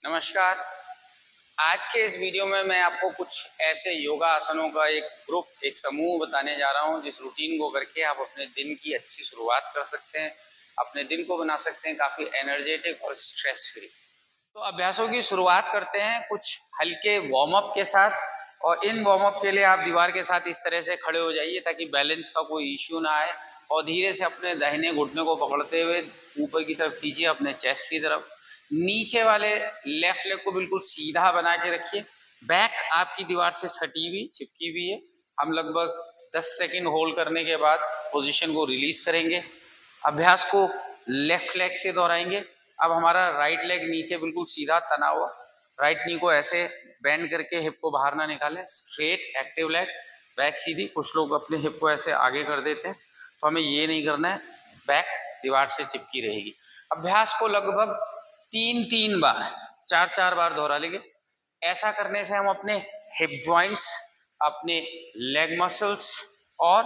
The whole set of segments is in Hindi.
नमस्कार। आज के इस वीडियो में मैं आपको कुछ ऐसे योगा आसनों का एक ग्रुप, एक समूह बताने जा रहा हूं जिस रूटीन को करके आप अपने दिन की अच्छी शुरुआत कर सकते हैं, अपने दिन को बना सकते हैं काफ़ी एनर्जेटिक और स्ट्रेस फ्री। तो अभ्यासों की शुरुआत करते हैं कुछ हल्के वार्म अप के साथ। और इन वार्म अप के लिए आप दीवार के साथ इस तरह से खड़े हो जाइए ताकि बैलेंस का कोई इश्यू ना आए, और धीरे से अपने दाहिने घुटने को पकड़ते हुए ऊपर की तरफ खींचिए, अपने चेस्ट की तरफ। नीचे वाले लेफ्ट लेग को बिल्कुल सीधा बना के रखिए। बैक आपकी दीवार से सटी हुई चिपकी हुई है। हम लगभग 10 सेकंड होल्ड करने के बाद पोजीशन को रिलीज करेंगे। अभ्यास को लेफ्ट लेग से दोहराएंगे। अब हमारा राइट लेग नीचे बिल्कुल सीधा तना हुआ, राइट नी को ऐसे बेंड करके हिप को बाहर ना निकालें, स्ट्रेट एक्टिव लेग, बैक सीधी। कुछ लोग अपने हिप को ऐसे आगे कर देते हैं, तो हमें ये नहीं करना है, बैक दीवार से चिपकी रहेगी। अभ्यास को लगभग 3-3 बार, 4-4 बार दोहरा लेंगे। ऐसा करने से हम अपने हिप जॉइंट्स, अपने लेग मसल्स और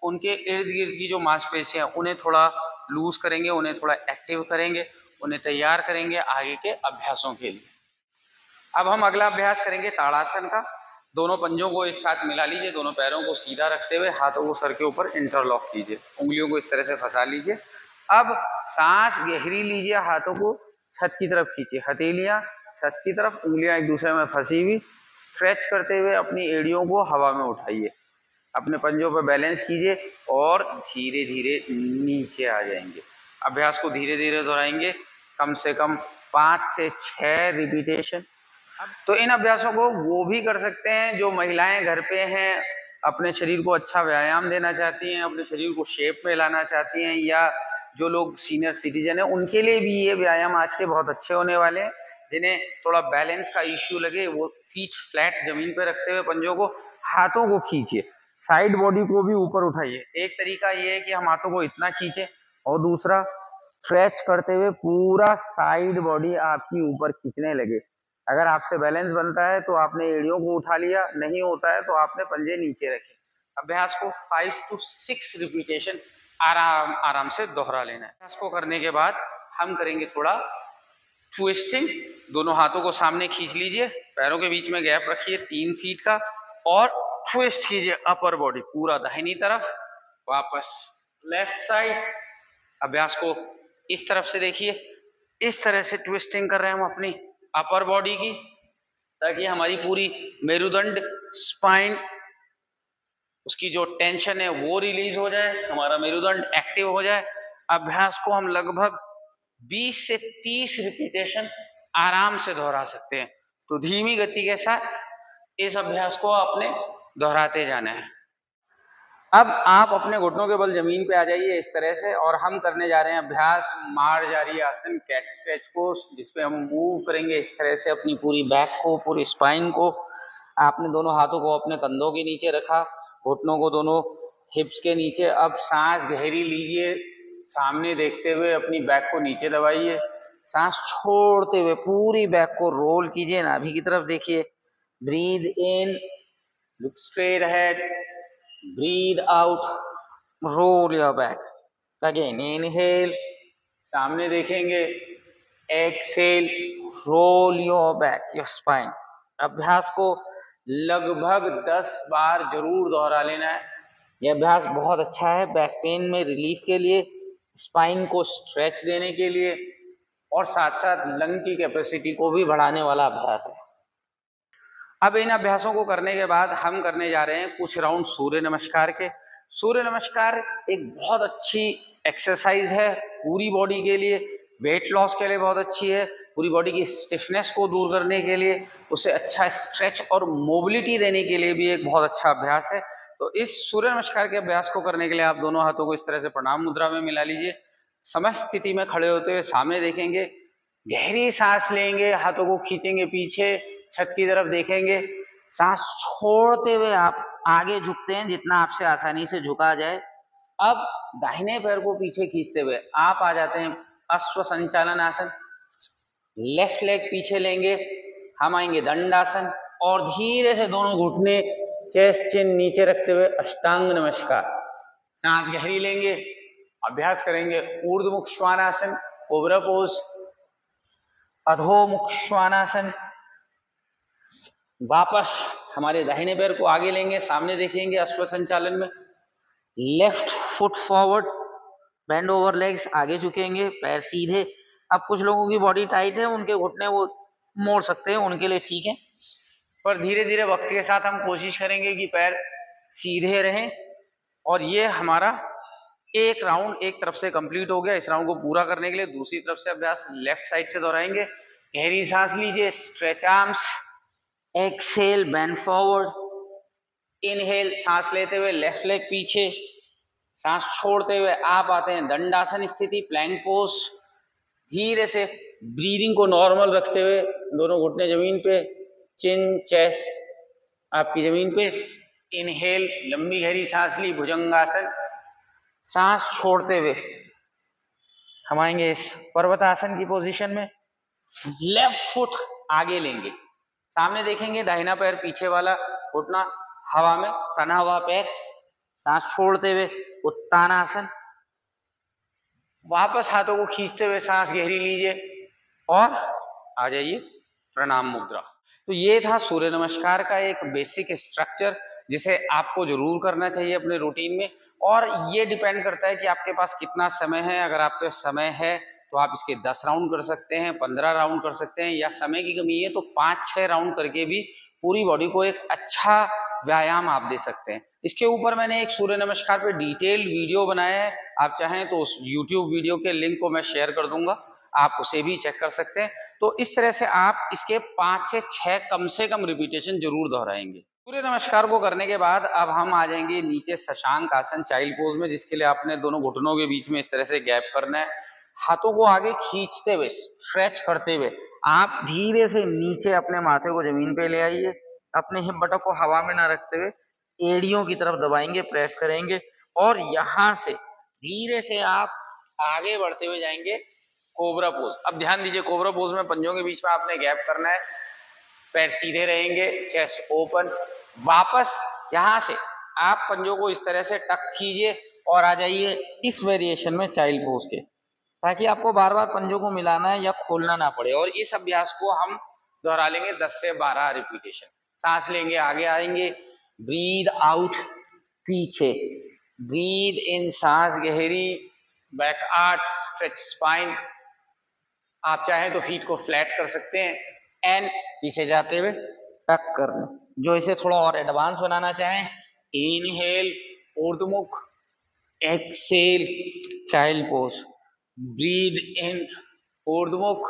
उनके इर्द गिर्द की जो मांसपेशियां उन्हें थोड़ा लूज करेंगे, उन्हें थोड़ा एक्टिव करेंगे, उन्हें तैयार करेंगे आगे के अभ्यासों के लिए। अब हम अगला अभ्यास करेंगे ताड़ासन का। दोनों पंजों को एक साथ मिला लीजिए, दोनों पैरों को सीधा रखते हुए हाथों को सर के ऊपर इंटरलॉक कीजिए, उंगलियों को इस तरह से फंसा लीजिए। अब सांस गहरी लीजिए, हाथों को छत की तरफ खींचिए, हथेलियां छत की तरफ, उंगलियां एक दूसरे में फंसी हुई। स्ट्रेच करते हुए अपनी एड़ियों को हवा में उठाइए, अपने पंजों पर बैलेंस कीजिए और धीरे धीरे नीचे आ जाएंगे। अभ्यास को धीरे धीरे दोहराएंगे, कम से कम 5 से 6 रिपीटेशन। तो इन अभ्यासों को वो भी कर सकते हैं जो महिलाएं घर पे हैं, अपने शरीर को अच्छा व्यायाम देना चाहती हैं, अपने शरीर को शेप में लाना चाहती हैं, या जो लोग सीनियर सिटीजन हैं उनके लिए भी ये व्यायाम आज के बहुत अच्छे होने वाले हैं। जिन्हें थोड़ा बैलेंस का इश्यू लगे वो फीट फ्लैट जमीन पे रखते हुए पंजों को, हाथों को खींचिए, साइड बॉडी को भी ऊपर उठाइए। एक तरीका ये है कि हम हाथों को इतना खींचें और दूसरा स्ट्रेच करते हुए पूरा साइड बॉडी आपकी ऊपर खींचने लगे। अगर आपसे बैलेंस बनता है तो आपने एड़ियों को उठा लिया, नहीं होता है तो आपने पंजे नीचे रखे। अभ्यास को 5 to 6 रिपीटेशन आराम आराम से दोहरा लेना है। अभ्यास को करने के बाद हम करेंगे थोड़ा ट्विस्टिंग। दोनों हाथों को सामने खींच लीजिए, पैरों के बीच में गैप रखिए 3 फीट का, और ट्विस्ट कीजिए अपर बॉडी पूरा दाहिनी तरफ, वापस लेफ्ट साइड। अभ्यास को इस तरफ से देखिए, इस तरह से ट्विस्टिंग कर रहे हैं हम अपनी अपर बॉडी की, ताकि हमारी पूरी मेरुदंड, स्पाइन, उसकी जो टेंशन है वो रिलीज हो जाए, हमारा मेरुदंड एक्टिव हो जाए। अभ्यास को हम लगभग 20 से 30 रिपीटेशन आराम से दोहरा सकते हैं। तो धीमी गति के साथ इस अभ्यास को आपने दोहराते जाना है। अब आप अपने घुटनों के बल जमीन पे आ जाइए इस तरह से, और हम करने जा रहे हैं अभ्यास मार्जारी आसन, कैट स्ट्रेच को, जिसपे हम मूव करेंगे इस तरह से अपनी पूरी बैक को, पूरी स्पाइन को। आपने दोनों हाथों को अपने कंधों के नीचे रखा, घुटनों को दोनों हिप्स के नीचे। अब सांस गहरी लीजिए, सामने देखते हुए अपनी बैक को नीचे दबाइए, सांस छोड़ते हुए पूरी बैक को रोल कीजिए, नाभि की तरफ देखिए। Breathe in, look straight ahead, breathe out, roll your back. Again, inhale, सामने देखेंगे, exhale, roll your back, your spine. अभ्यास को लगभग 10 बार जरूर दोहरा लेना है। यह अभ्यास बहुत अच्छा है बैक पेन में रिलीफ के लिए, स्पाइन को स्ट्रेच देने के लिए, और साथ साथ लंग की कैपेसिटी को भी बढ़ाने वाला अभ्यास है। अब इन अभ्यासों को करने के बाद हम करने जा रहे हैं कुछ राउंड सूर्य नमस्कार के। सूर्य नमस्कार एक बहुत अच्छी एक्सरसाइज है पूरी बॉडी के लिए, वेट लॉस के लिए बहुत अच्छी है, पूरी बॉडी की स्टिफनेस को दूर करने के लिए, उसे अच्छा स्ट्रेच और मोबिलिटी देने के लिए भी एक बहुत अच्छा अभ्यास है। तो इस सूर्य नमस्कार के अभ्यास को करने के लिए आप दोनों हाथों को इस तरह से प्रणाम मुद्रा में मिला लीजिए। समझ स्थिति में खड़े होते हुए सामने देखेंगे, गहरी सांस लेंगे, हाथों को खींचेंगे पीछे, छत की तरफ देखेंगे। सांस छोड़ते हुए आप आगे झुकते हैं जितना आपसे आसानी से झुका जाए। अब दाहिने पैर को पीछे खींचते हुए आप आ जाते हैं अश्व संचालन आसन। लेफ्ट लेग पीछे लेंगे, हम आएंगे दंडासन, और धीरे से दोनों घुटने चेस्ट चिन नीचे रखते हुए अष्टांग नमस्कार। सांस गहरी लेंगे, अभ्यास करेंगे ऊर्ध्वमुख श्वानासन, कोबरा पोज। अधोमुख श्वानासन। वापस हमारे दाहिने पैर को आगे लेंगे, सामने देखेंगे अश्व संचालन में। Left foot forward, bend over legs, आगे झुकेंगे, पैर सीधे। अब कुछ लोगों की बॉडी टाइट है, उनके घुटने वो मोड़ सकते हैं, उनके लिए ठीक है, पर धीरे धीरे वक्त के साथ हम कोशिश करेंगे कि पैर सीधे रहें। और ये हमारा एक राउंड एक तरफ से कंप्लीट हो गया। इस राउंड को पूरा करने के लिए दूसरी तरफ से अभ्यास लेफ्ट साइड से दोहराएंगे। गहरी सांस लीजिए, stretch arms, exhale, bend forward, inhale, सांस लेते हुए लेफ्ट लेग पीछे, सांस छोड़ते हुए आप आते हैं दंडासन स्थिति, प्लैंक पोज। धीरे से ब्रीदिंग को नॉर्मल रखते हुए दोनों घुटने जमीन पे, चिन चेस्ट आपकी जमीन पे। इनहेल, लंबी गहरी सांस ली, भुजंगासन। सांस छोड़ते हुए हम आएंगे इस पर्वतासन की पोजीशन में। लेफ्ट फुट आगे लेंगे, सामने देखेंगे, दाहिना पैर पीछे वाला घुटना हवा में, तना हुआ पैर। सांस छोड़ते हुए उत्तानासन। वापस हाथों को खींचते हुए सांस गहरी लीजिए और आ जाइए प्रणाम मुद्रा। तो ये था सूर्य नमस्कार का एक बेसिक स्ट्रक्चर, जिसे आपको जरूर करना चाहिए अपने रूटीन में। और ये डिपेंड करता है कि आपके पास कितना समय है। अगर आपके पास समय है तो आप इसके 10 राउंड कर सकते हैं, 15 राउंड कर सकते हैं, या समय की कमी है तो 5-6 राउंड करके भी पूरी बॉडी को एक अच्छा व्यायाम आप दे सकते हैं। इसके ऊपर मैंने एक सूर्य नमस्कार पे डिटेल्ड वीडियो बनाया है, आप चाहें तो उस YouTube वीडियो के लिंक को मैं शेयर कर दूंगा, आप उसे भी चेक कर सकते हैं। तो इस तरह से आप इसके 5 से 6 कम से कम रिपीटेशन जरूर दोहराएंगे। सूर्य नमस्कार को करने के बाद अब हम आ जाएंगे नीचे शशांक आसन, चाइल्ड पोज में, जिसके लिए आपने दोनों घुटनों के बीच में इस तरह से गैप करना है। हाथों को आगे खींचते हुए, स्ट्रेच करते हुए आप धीरे से नीचे अपने माथे को जमीन पे ले आइए। अपने हिप बटक को हवा में ना रखते हुए एड़ियों की तरफ दबाएंगे, प्रेस करेंगे, और यहाँ से धीरे से आप आगे बढ़ते हुए जाएंगे कोबरा पोज। अब ध्यान दीजिए, कोबरा पोज में पंजों के बीच में आपने गैप करना है, पैर सीधे रहेंगे, चेस्ट ओपन। वापस यहाँ से आप पंजों को इस तरह से टक कीजिए और आ जाइए इस वेरिएशन में चाइल्ड पोज के, ताकि आपको बार बार पंजों को मिलाना है या खोलना ना पड़े। और इस अभ्यास को हम दोहरा लेंगे 10 से 12 रिपीटेशन। सांस लेंगे, आगे आएंगे, ब्रीद आउट, पीछे, ब्रीद इन, सांस गहरी, बैक आर्च, स्ट्रेच स्पाइन। आप चाहें तो फीट को फ्लैट कर सकते हैं, एंड पीछे जाते हुए टक कर लें। जो इसे थोड़ा और एडवांस बनाना चाहें, inhale urdhvamukha, exhale child pose, breathe in urdhvamukha,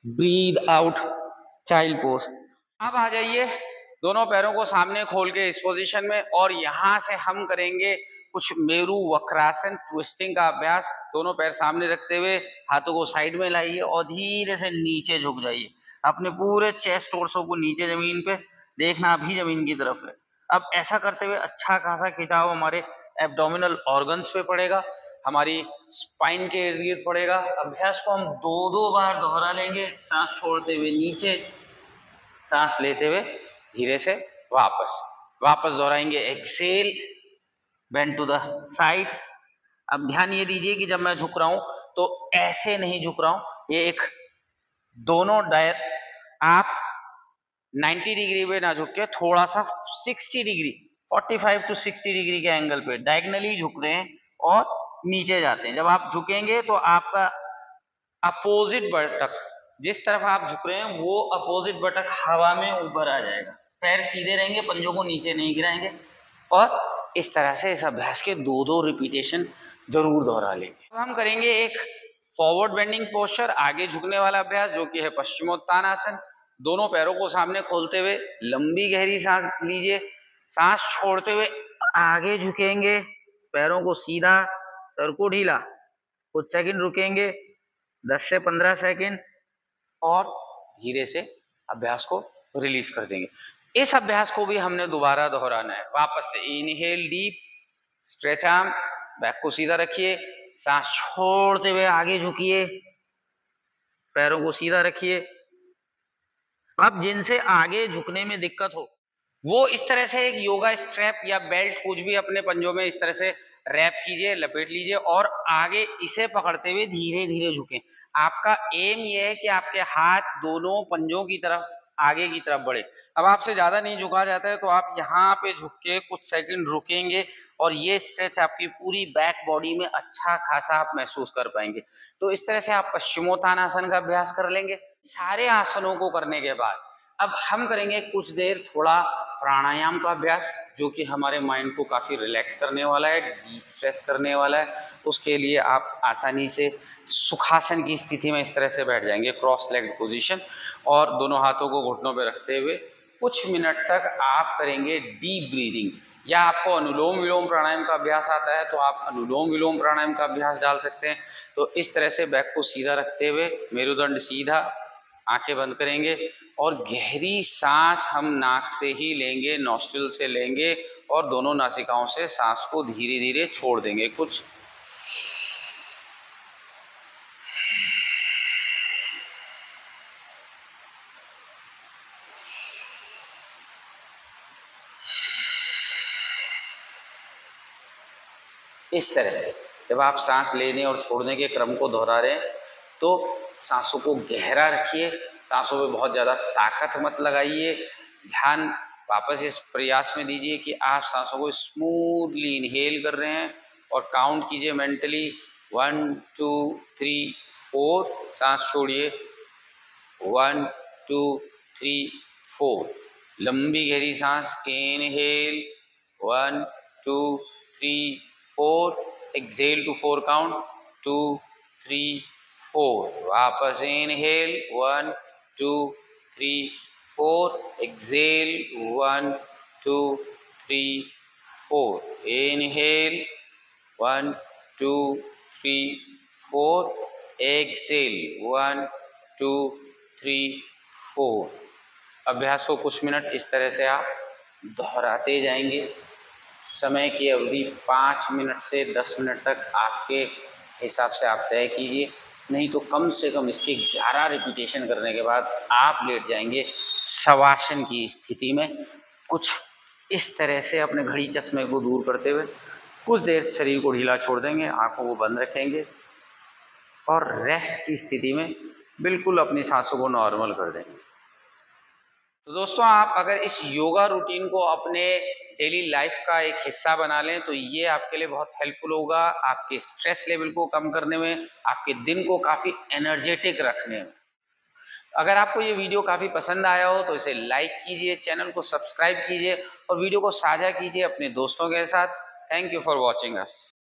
breathe out child pose. अब आ जाइए दोनों पैरों को सामने खोल के इस पोजीशन में, और यहां से हम करेंगे कुछ मेरू वक्रासन, ट्विस्टिंग का अभ्यास। दोनों पैर सामने रखते हुए हाथों को साइड में लाइए और धीरे से नीचे झुक जाइए। अपने पूरे चेस्ट टोर्सो को नीचे जमीन पे देखना भी जमीन की तरफ है। अब ऐसा करते हुए अच्छा खासा खिंचाव हमारे एब्डोमिनल ऑर्गन्स पे पड़ेगा, हमारी स्पाइन के इर्द गिर्द पड़ेगा। अभ्यास को हम 2-2 बार दोहरा लेंगे, सांस छोड़ते हुए नीचे, सांस लेते हुए धीरे से वापस दोहराएंगे। Exhale, bend to the side. अब ध्यान ये दीजिए कि जब मैं झुक रहा हूं तो ऐसे नहीं झुक रहा हूं, ये एक दोनों आप 90 डिग्री पे ना झुक के थोड़ा सा 60 डिग्री, 45 to 60 डिग्री के एंगल पे डायगनली झुक रहे हैं और नीचे जाते हैं। जब आप झुकेंगे तो आपका अपोजिट बटक, जिस तरफ आप झुक रहे हैं वो अपोजिट बटक हवा में ऊपर आ जाएगा। पैर सीधे रहेंगे, पंजों को नीचे नहीं गिराएंगे, और इस तरह से इस अभ्यास के 2-2 रिपीटेशन जरूर दोहरा लेंगे। अब हम करेंगे एक फॉरवर्ड बेंडिंग पोस्चर, आगे झुकने वाला अभ्यास, जो कि है पश्चिमोत्तानासन। दोनों पैरों को सामने खोलते हुए लंबी गहरी सांस लीजिए, सांस छोड़ते हुए आगे झुकेंगे, पैरों को सीधा, सर को ढीला, कुछ सेकंड रुकेंगे, 10 से 15 सेकंड, और धीरे से अभ्यास को रिलीज कर देंगे। इस अभ्यास को भी हमने दोबारा दोहराना है। वापस से inhale deep, stretch arm, back को सीधा रखिए, सांस छोड़ते हुए आगे झुकिए, पैरों को सीधा रखिए। अब जिनसे आगे झुकने में दिक्कत हो वो इस तरह से एक योगा स्ट्रैप या बेल्ट कुछ भी अपने पंजों में इस तरह से रैप कीजिए, लपेट लीजिए, और आगे इसे पकड़ते हुए धीरे धीरे झुकें। आपका एम ये है कि आपके हाथ दोनों पंजों की तरफ आगे की तरफ बढ़े। अब आपसे ज़्यादा नहीं झुका जाता है तो आप यहाँ पे झुक के कुछ सेकंड रुकेंगे और ये स्ट्रेच आपकी पूरी बैक बॉडी में अच्छा खासा आप महसूस कर पाएंगे। तो इस तरह से आप पश्चिमोत्थानासन का अभ्यास कर लेंगे। सारे आसनों को करने के बाद अब हम करेंगे कुछ देर थोड़ा प्राणायाम का अभ्यास, जो कि हमारे माइंड को काफ़ी रिलैक्स करने वाला है, डी स्ट्रेस करने वाला है। उसके लिए आप आसानी से सुखासन की स्थिति में इस तरह से बैठ जाएंगे, क्रॉस लेग पोजीशन, और दोनों हाथों को घुटनों पे रखते हुए कुछ मिनट तक आप करेंगे डीप ब्रीदिंग। या आपको अनुलोम विलोम प्राणायाम का अभ्यास आता है तो आप अनुलोम विलोम प्राणायाम का अभ्यास डाल सकते हैं। तो इस तरह से बैक को सीधा रखते हुए मेरुदंड सीधा, आंखें बंद करेंगे और गहरी सांस हम नाक से ही लेंगे, नॉस्ट्रिल से लेंगे और दोनों नासिकाओं से सांस को धीरे धीरे छोड़ देंगे। कुछ इस तरह से जब आप सांस लेने और छोड़ने के क्रम को दोहरा रहे हैं तो सांसों को गहरा रखिए, सांसों में बहुत ज़्यादा ताकत मत लगाइए। ध्यान वापस इस प्रयास में दीजिए कि आप सांसों को स्मूथली इनहेल कर रहे हैं और काउंट कीजिए मेंटली 1 2 3 4। सांस छोड़िए 1 2 3 4। लंबी गहरी सांस, इनहेल 1 2 3 4, एक्सेल टू 4 काउंट 2 3 4। वापस इनहेल 1 2 3 4, एक्सेल 1 2 3 4। Inhale 1 2 3 4, Excel 1 2 3 4। अभ्यास को कुछ मिनट इस तरह से आप दोहराते जाएंगे। समय की अवधि 5 मिनट से 10 मिनट तक आपके हिसाब से आप तय कीजिए, नहीं तो कम से कम इसके 11 रिपीटेशन करने के बाद आप लेट जाएंगे शवासन की स्थिति में। कुछ इस तरह से अपने घड़ी चश्मे को दूर करते हुए कुछ देर शरीर को ढीला छोड़ देंगे, आंखों को बंद रखेंगे और रेस्ट की स्थिति में बिल्कुल अपनी सांसों को नॉर्मल कर देंगे। तो दोस्तों, आप अगर इस योगा रूटीन को अपने डेली लाइफ का एक हिस्सा बना लें तो ये आपके लिए बहुत हेल्पफुल होगा, आपके स्ट्रेस लेवल को कम करने में, आपके दिन को काफ़ी एनर्जेटिक रखने में। अगर आपको ये वीडियो काफ़ी पसंद आया हो तो इसे लाइक कीजिए, चैनल को सब्सक्राइब कीजिए और वीडियो को साझा कीजिए अपने दोस्तों के साथ। Thank you for watching us.